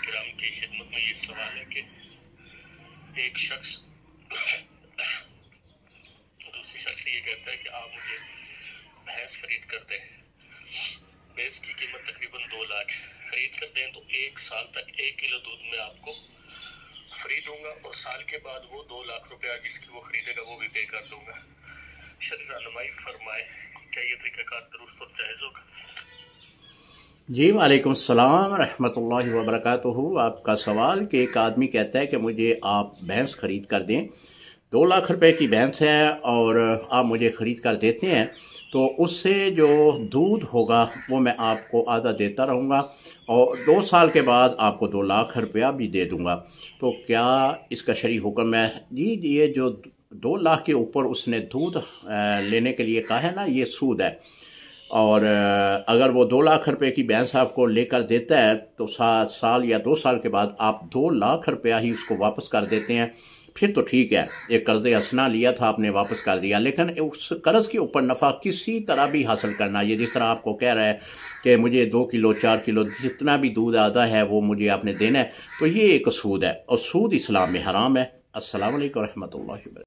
کرام کی خدمت میں یہ سوال ہے کہ ایک شخص دوسری شخص سے یہ کہتا ہے کہ آپ مجھے بھینس خرید کر دیں، بھینس کی قیمت تقریباً 2 لاکھ، خرید کر دیں تو 1 سال تک 1 کلو دودھ میں آپ کو فری دوں گا، اور سال کے بعد وہ 2 لاکھ روپیہ جس کی وہ خریدے گا وہ بھی پے کر دوں گا۔ شرعی رہنمائی فرمائے، کیا یہ طریقہ کار درست اور جائز ہوگا؟ جی وعلیکم السلام ورحمۃ اللہ وبرکاتہ۔ آپ کا سوال کہ ایک آدمی کہتا ہے کہ مجھے آپ بھینس خرید کر دیں، 2 لاکھ روپے کی بھینس ہے اور آپ مجھے خرید کر دیتے ہیں تو اس سے جو دودھ ہوگا وہ میں آپ کو آدھا دیتا رہوں گا اور 2 سال کے بعد آپ کو 2 لاکھ روپیہ بھی دے دوں گا، تو کیا اس کا شرعی حکم ہے؟ جی یہ جو 2 لاکھ کے اوپر اس نے دودھ لینے کے لیے کہا ہے نا، یہ سود ہے، اور اگر وہ 2 لاکھ روپے کی بھینس آپ کو لے کر دیتا ہے تو 7 سال یا 2 سال کے بعد آپ 2 لاکھ روپیہ ہی اس کو واپس کر دیتے ہیں، پھر تو ٹھیک ہے، ایک قرض حسنہ لیا تھا آپ نے واپس کر دیا، لیکن اس قرض کے اوپر نفع کسی طرح بھی حاصل کرنا، یہ جس طرح آپ کو کہہ رہا ہے کہ مجھے 2 کلو 4 کلو جتنا بھی دودھ آدھا ہے وہ مجھے آپ نے دینا ہے، تو یہ ایک سود ہے اور سود اسلام میں حرام ہے۔ السلام علیکم ورحمۃ اللہ وبرکاتہ۔